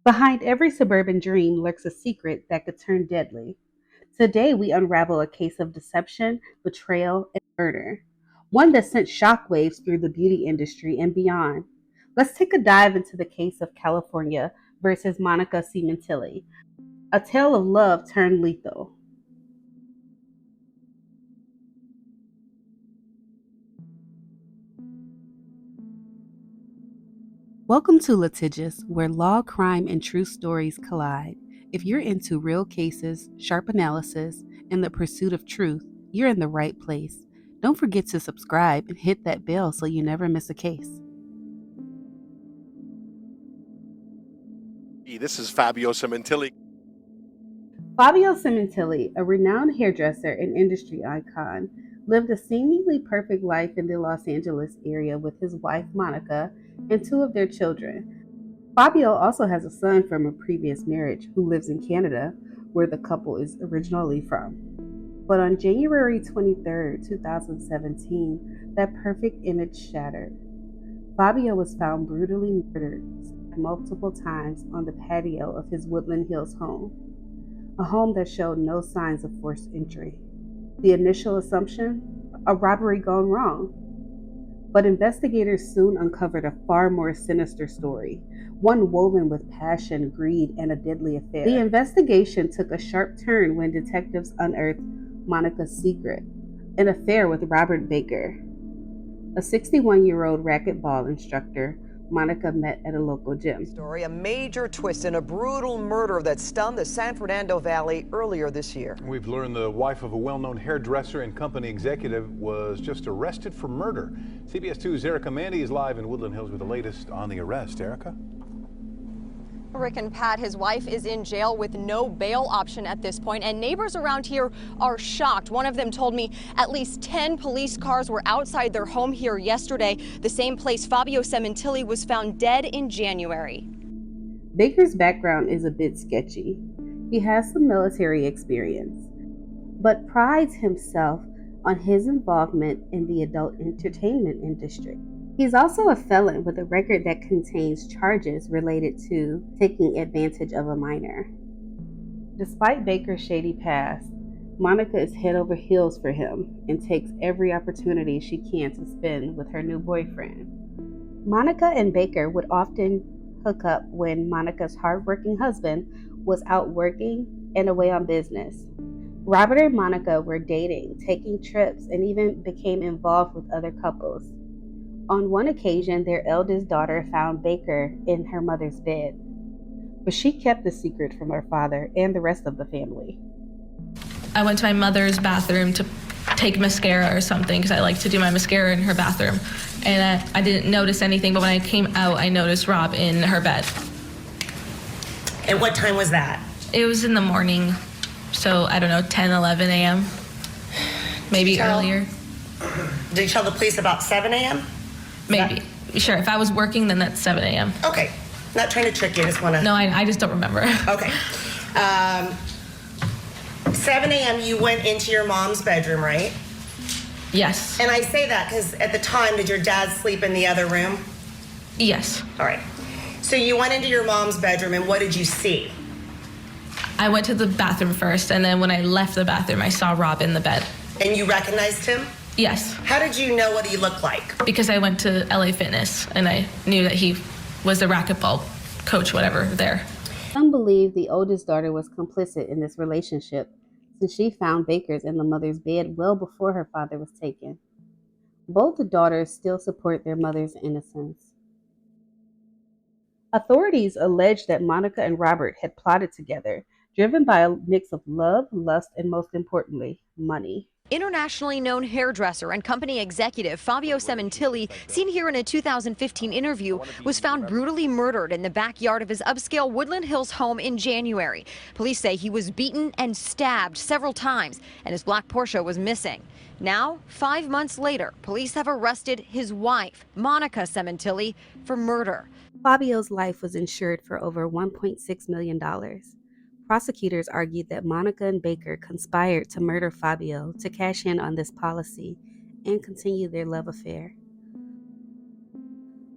Behind every suburban dream lurks a secret that could turn deadly. Today, we unravel a case of deception, betrayal, and murder, one that sent shockwaves through the beauty industry and beyond. Let's take a dive into the case of California versus Monica Sementilli, a tale of love turned lethal. Welcome to LitiJust, where law, crime, and true stories collide. If you're into real cases, sharp analysis, and the pursuit of truth, you're in the right place. Don't forget to subscribe and hit that bell so you never miss a case. This is Fabio Sementilli. Fabio Sementilli, a renowned hairdresser and industry icon, lived a seemingly perfect life in the Los Angeles area with his wife Monica and two of their children. Fabio also has a son from a previous marriage who lives in Canada, where the couple is originally from. But on January 23rd, 2017, that perfect image shattered. Fabio was found brutally murdered multiple times on the patio of his Woodland Hills home, a home that showed no signs of forced entry. The initial assumption? A robbery gone wrong. But investigators soon uncovered a far more sinister story, one woven with passion, greed, and a deadly affair. The investigation took a sharp turn when detectives unearthed Monica's secret, an affair with Robert Baker, a 61-year-old racquetball instructor Monica met at a local gym. A major twist in a brutal murder that stunned the San Fernando Valley earlier this year. We've learned the wife of a well-known hairdresser and company executive was just arrested for murder. CBS 2's Erica Mandy is live in Woodland Hills with the latest on the arrest. Erica? Rick and Pat, his wife is in jail with no bail option at this point, and neighbors around here are shocked. One of them told me at least 10 police cars were outside their home here yesterday, the same place Fabio Sementilli was found dead in January. Baker's background is a bit sketchy. He has some military experience, but prides himself on his involvement in the adult entertainment industry. He's also a felon with a record that contains charges related to taking advantage of a minor. Despite Baker's shady past, Monica is head over heels for him and takes every opportunity she can to spend with her new boyfriend. Monica and Baker would often hook up when Monica's hardworking husband was out working and away on business. Robert and Monica were dating, taking trips, and even became involved with other couples. On one occasion, their eldest daughter found Baker in her mother's bed, but she kept the secret from her father and the rest of the family. I went to my mother's bathroom to take mascara or something because I like to do my mascara in her bathroom. And I didn't notice anything, but when I came out, I noticed Rob in her bed. And what time was that? It was in the morning, so I don't know, 10, 11 a.m., maybe earlier. Did you tell the police about 7 a.m.? Maybe. Sure, if I was working, then that's 7 a.m. Okay. Not trying to trick you, I just want to... No, I just don't remember. Okay. 7 a.m. you went into your mom's bedroom, right? Yes. And I say that because at the time, did your dad sleep in the other room? Yes. All right. So you went into your mom's bedroom, and what did you see? I went to the bathroom first, and then when I left the bathroom, I saw Rob in the bed. And you recognized him? Yes. How did you know what he looked like? Because I went to LA Fitness, and I knew that he was the racquetball coach, whatever, there. Some believe the oldest daughter was complicit in this relationship, since she found Baker's in the mother's bed well before her father was taken. Both the daughters still support their mother's innocence. Authorities allege that Monica and Robert had plotted together, driven by a mix of love, lust, and most importantly, money. Internationally known hairdresser and company executive Fabio Sementilli, seen here in a 2015 interview, was found brutally murdered in the backyard of his upscale Woodland Hills home in January. Police say he was beaten and stabbed several times, and his black Porsche was missing. Now, 5 months later, police have arrested his wife, Monica Sementilli, for murder. Fabio's life was insured for over $1.6 million. Prosecutors argued that Monica and Baker conspired to murder Fabio to cash in on this policy and continue their love affair.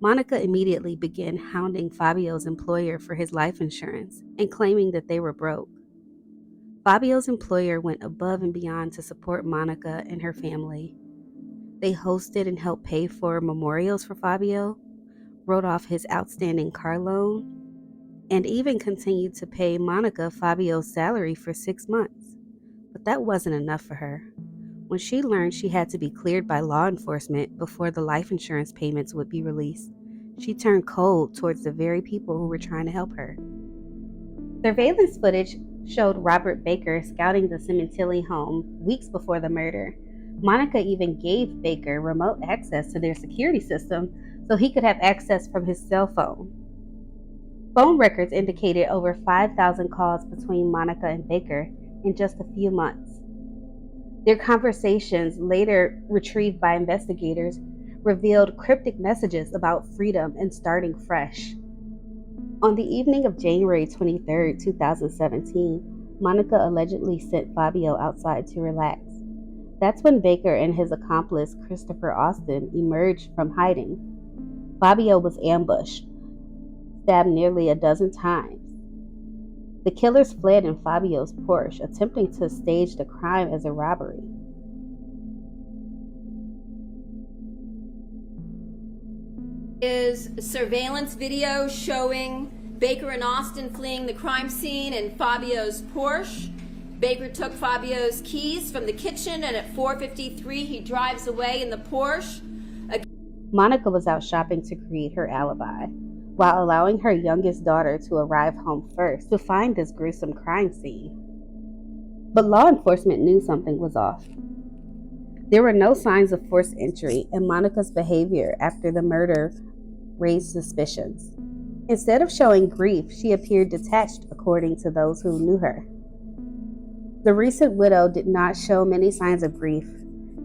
Monica immediately began hounding Fabio's employer for his life insurance and claiming that they were broke. Fabio's employer went above and beyond to support Monica and her family. They hosted and helped pay for memorials for Fabio, wrote off his outstanding car loan, and even continued to pay Monica Fabio's salary for 6 months. But that wasn't enough for her. When she learned she had to be cleared by law enforcement before the life insurance payments would be released, she turned cold towards the very people who were trying to help her. Surveillance footage showed Robert Baker scouting the Sementilli home weeks before the murder. Monica even gave Baker remote access to their security system so he could have access from his cell phone. Phone records indicated over 5,000 calls between Monica and Baker in just a few months. Their conversations, later retrieved by investigators, revealed cryptic messages about freedom and starting fresh. On the evening of January 23, 2017, Monica allegedly sent Fabio outside to relax. That's when Baker and his accomplice, Christopher Austin, emerged from hiding. Fabio was ambushed, stabbed nearly a dozen times. The killers fled in Fabio's Porsche, attempting to stage the crime as a robbery. Is surveillance video showing Baker and Austin fleeing the crime scene in Fabio's Porsche. Baker took Fabio's keys from the kitchen, and at 4:53 he drives away in the Porsche. Monica was out shopping to create her alibi, while allowing her youngest daughter to arrive home first to find this gruesome crime scene. But law enforcement knew something was off. There were no signs of forced entry, and Monica's behavior after the murder raised suspicions. Instead of showing grief, she appeared detached, according to those who knew her. The recent widow did not show many signs of grief.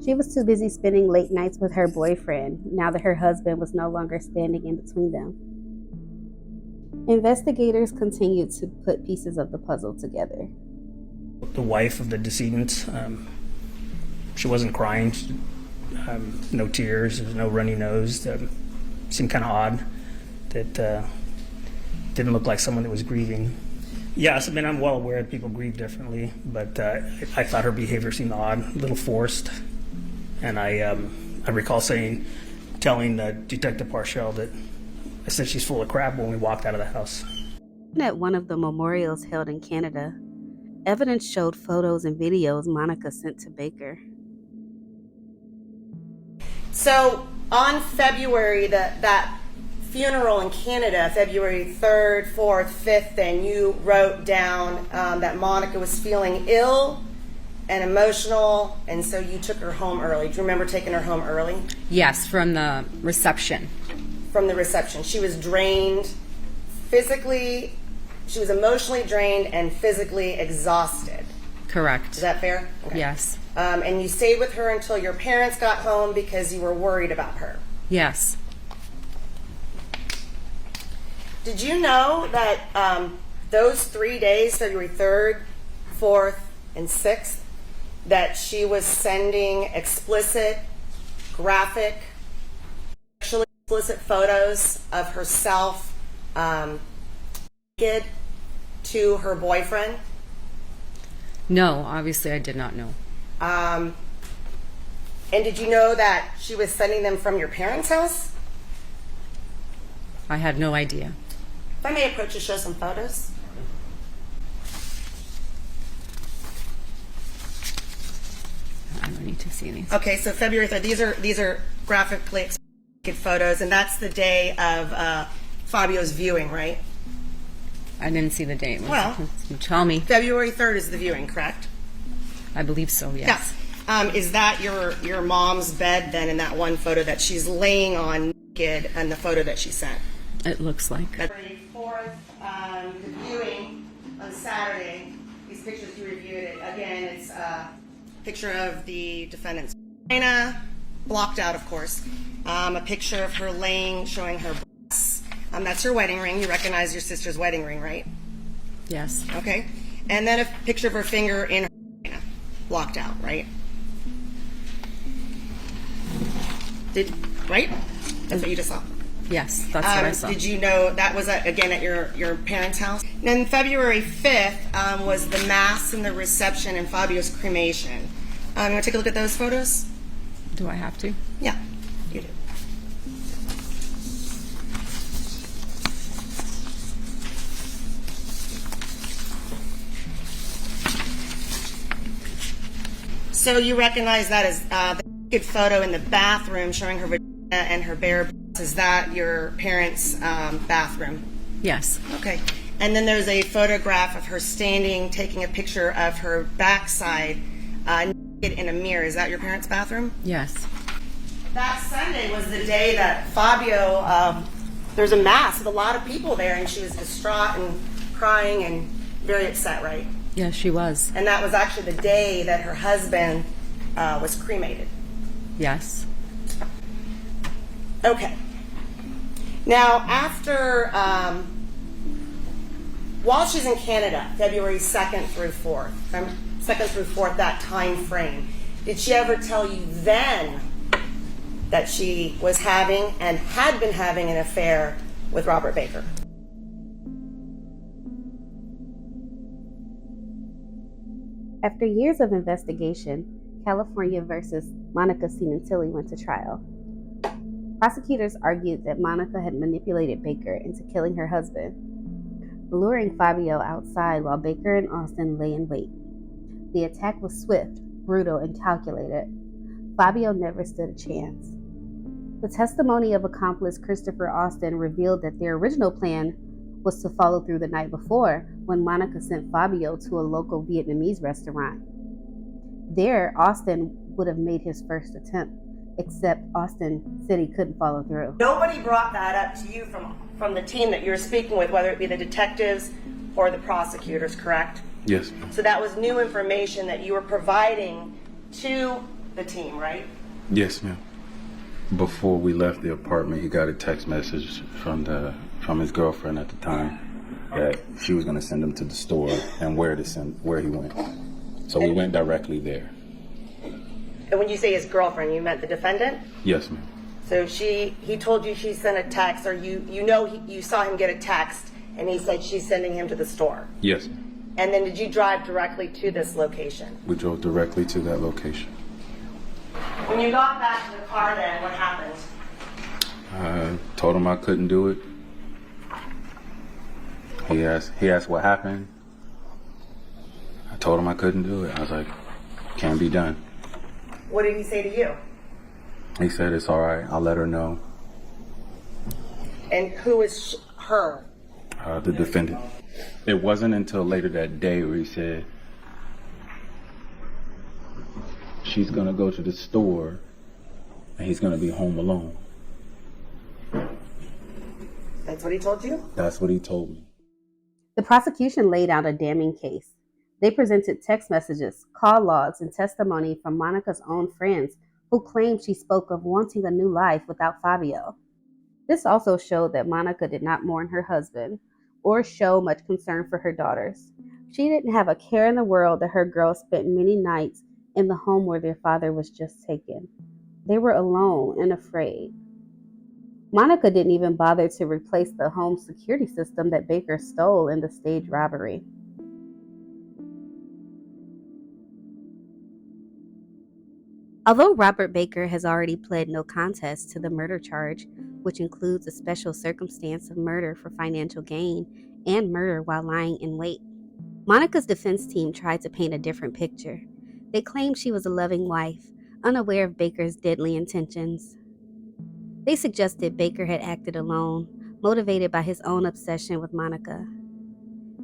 She was too busy spending late nights with her boyfriend, now that her husband was no longer standing in between them. Investigators continued to put pieces of the puzzle together. The wife of the decedent, she wasn't crying, no tears, no runny nose. Seemed kind of odd. That didn't look like someone that was grieving. Yes, I mean, I'm well aware that people grieve differently, but I thought her behavior seemed odd, a little forced. And I recall telling Detective Parshall that I said she's full of crap when we walked out of the house. At one of the memorials held in Canada, evidence showed photos and videos Monica sent to Baker. So on February, that funeral in Canada, February 3rd, 4th, 5th, and you wrote down that Monica was feeling ill and emotional, and so you took her home early. Do you remember taking her home early? Yes, from the reception. From the reception. She was drained physically, she was emotionally drained and physically exhausted. Correct. Is that fair? Okay. Yes. And you stayed with her until your parents got home because you were worried about her. Yes. Did you know that those 3 days, February 3rd, 4th, and 6th, that she was sending explicit, graphic, sexually explicit photos of herself naked to her boyfriend? No, obviously I did not know. And did you know that she was sending them from your parents' house? I had no idea. If I may approach to show some photos. I don't need to see these. Okay, so February 3rd, these are graphically explicit photos, and that's the day of Fabio's viewing, right? I didn't see the date. Well, tell me. February 3rd is the viewing, correct? I believe so, yes. Yeah. Is that your mom's bed then in that one photo that she's laying on naked and the photo that she sent? It looks like. February 4th, the viewing on Saturday, these pictures you reviewed it. Again, it's a picture of the defendant's vagina, blocked out of course. A picture of her laying, showing her breasts. That's her wedding ring. You recognize your sister's wedding ring, right? Yes. Okay. And then a picture of her finger in her vagina, blocked out, right? Right? That's what you just saw. Yes, that's what I saw. Did you know that was, again, at your parents' house? And then February 5th was the mass and the reception and Fabio's cremation. You want to take a look at those photos? Do I have to? Yeah, you do. So you recognize that as the good photo in the bathroom showing her vagina and her bare breasts. Is that your parents' bathroom? Yes. Okay. And then there's a photograph of her standing, taking a picture of her backside naked in a mirror. Is that your parents' bathroom? Yes. That Sunday was the day that Fabio, there's a mass with a lot of people there, and she was distraught and crying and very upset, right? Yes, she was. And that was actually the day that her husband was cremated. Yes. Okay. Now, after, while she's in Canada, February 2nd through 4th, 2nd through 4th, that time frame, did she ever tell you then that she was having and had been having an affair with Robert Baker? After years of investigation, California versus Monica Sementilli went to trial. Prosecutors argued that Monica had manipulated Baker into killing her husband, luring Fabio outside while Baker and Austin lay in wait. The attack was swift, brutal, and calculated. Fabio never stood a chance. The testimony of accomplice Christopher Austin revealed that their original plan was to follow through the night before, when Monica sent Fabio to a local Vietnamese restaurant. There, Austin would have made his first attempt, except Austin said he couldn't follow through. Nobody brought that up to you from the team that you're speaking with, whether it be the detectives or the prosecutors, correct? Yes. So that was new information that you were providing to the team, right? Yes, ma'am. Before we left the apartment, he got a text message from his girlfriend at the time that she was going to send him to the store and where he went. So we went directly there. And when you say his girlfriend, you meant the defendant? Yes, ma'am. So he told you she sent a text, or you saw him get a text, and he said she's sending him to the store. Yes, ma'am. And then did you drive directly to this location? We drove directly to that location. When you got back to the car then, what happened? I told him I couldn't do it. He asked what happened. I told him I couldn't do it. I was like, can't be done. What did he say to you? He said, it's all right, I'll let her know. And who is her? The defendant. It wasn't until later that day where he said, she's gonna go to the store and he's gonna be home alone. That's what he told you? That's what he told me. The prosecution laid out a damning case. They presented text messages, call logs, and testimony from Monica's own friends who claimed she spoke of wanting a new life without Fabio. This also showed that Monica did not mourn her husband or show much concern for her daughters. She didn't have a care in the world that her girls spent many nights in the home where their father was just taken. They were alone and afraid. Monica didn't even bother to replace the home security system that Baker stole in the staged robbery. Although Robert Baker has already pled no contest to the murder charge, which includes a special circumstance of murder for financial gain and murder while lying in wait, Monica's defense team tried to paint a different picture. They claimed she was a loving wife, unaware of Baker's deadly intentions. They suggested Baker had acted alone, motivated by his own obsession with Monica.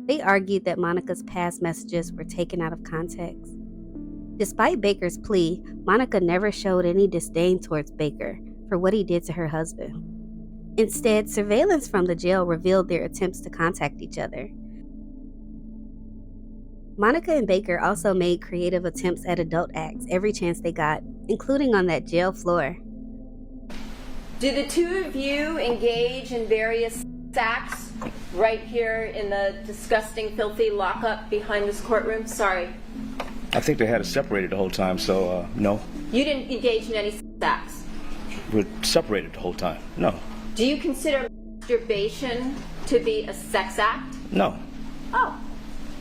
They argued that Monica's past messages were taken out of context. Despite Baker's plea, Monica never showed any disdain towards Baker for what he did to her husband. Instead, surveillance from the jail revealed their attempts to contact each other. Monica and Baker also made creative attempts at adult acts every chance they got, including on that jail floor. Do the two of you engage in various acts right here in the disgusting, filthy lockup behind this courtroom? Sorry. I think they had us separated the whole time, so no. You didn't engage in any acts? We're separated the whole time, no. Do you consider masturbation to be a sex act? No. Oh,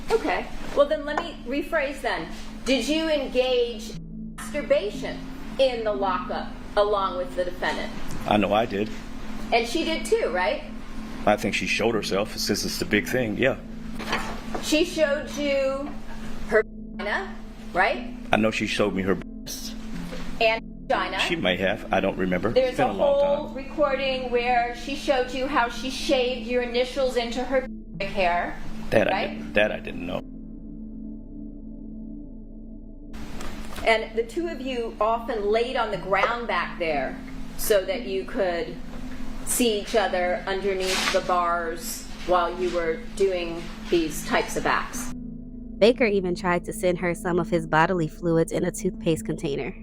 okay. Well, then let me rephrase then. Did you engage in masturbation in the lockup along with the defendant? I know I did. And she did too, right? I think she showed herself since it's the big thing, yeah. She showed you her vagina, right? I know she showed me her breasts. And vagina. She may have. I don't remember. There's It's been a a long whole time. recording where she showed you how she shaved your initials into her hair. That right? I didn't know. And the two of you often laid on the ground back there so that you could see each other underneath the bars while you were doing these types of acts. Baker even tried to send her some of his bodily fluids in a toothpaste container.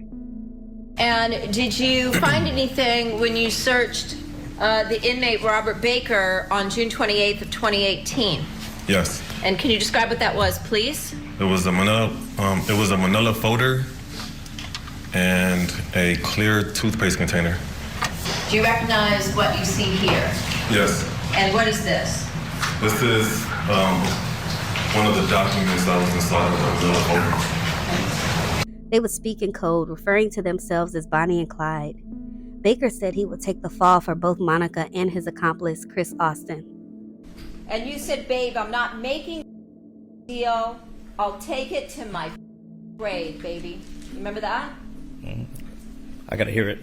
And did you find anything when you searched the inmate Robert Baker on June 28th of 2018? Yes. And can you describe what that was, please? It was a manila folder and a clear toothpaste container. Do you recognize what you see here? Yes. And what is this? This is one of the documents that was inside of the manila folder. They would speak in code, referring to themselves as Bonnie and Clyde. Baker said he would take the fall for both Monica and his accomplice, Chris Austin. And you said, babe, I'm not making a deal. I'll take it to my grave, baby. Remember that? Mm-hmm. I gotta hear it.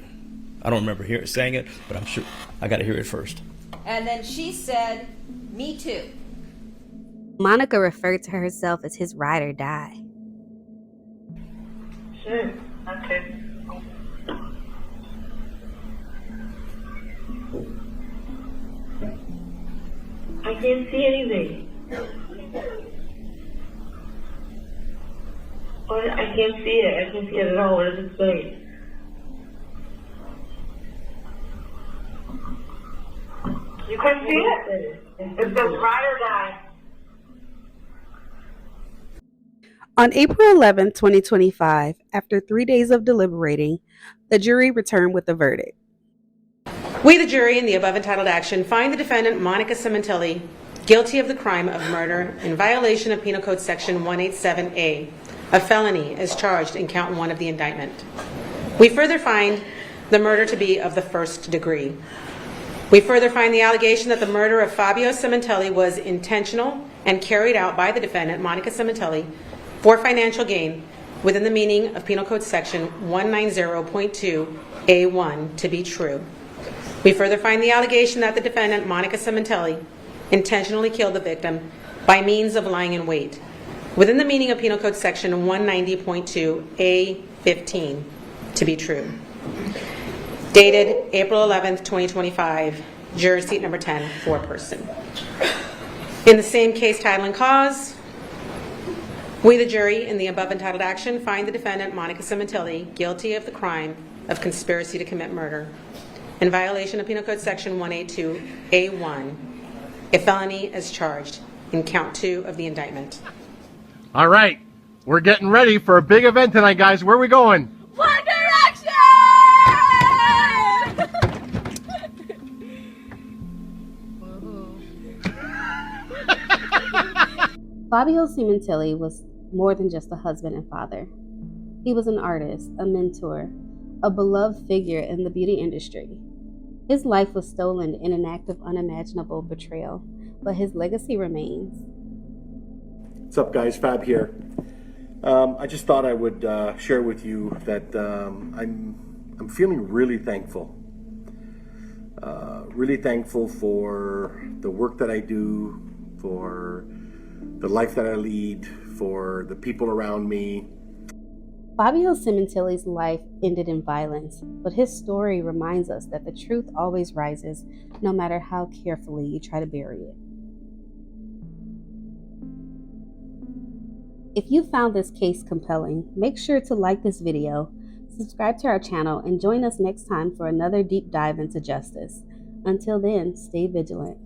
I don't remember saying it, but I'm sure I gotta hear it first. And then she said, me too. Monica referred to herself as his ride or die. Sure. Okay. I can't see anything. I can't see it. I can't see it at all. What does it say? You couldn't see it? It says ride or die. On April 11, 2025, after 3 days of deliberating, the jury returned with a verdict. We, the jury, in the above entitled action, find the defendant, Monica Sementilli, guilty of the crime of murder in violation of Penal Code Section 187A, a felony as charged in count 1 of the indictment. We further find the murder to be of the first degree. We further find the allegation that the murder of Fabio Sementilli was intentional and carried out by the defendant, Monica Sementilli, for financial gain within the meaning of Penal Code Section 190.2A1 to be true. We further find the allegation that the defendant, Monica Sementilli, intentionally killed the victim by means of lying in wait within the meaning of Penal Code Section 190.2A15 to be true. Dated April 11th, 2025, juror seat number 10, four-person. In the same case, title, and cause, we, the jury, in the above entitled action, find the defendant, Monica Sementilli, guilty of the crime of conspiracy to commit murder in violation of Penal Code Section 182A1, a felony as charged in count 2 of the indictment. All right, we're getting ready for a big event tonight, guys. Where are we going? One Direction! Fabio Sementilli was more than just a husband and father. He was an artist, a mentor, a beloved figure in the beauty industry. His life was stolen in an act of unimaginable betrayal, but his legacy remains. What's up, guys? Fab here. I just thought I would share with you that I'm feeling really thankful. Really thankful for the work that I do, for the life that I lead, for the people around me. Fabio Sementilli's life ended in violence, but his story reminds us that the truth always rises, no matter how carefully you try to bury it. If you found this case compelling, make sure to like this video, subscribe to our channel, and join us next time for another deep dive into justice. Until then, stay vigilant.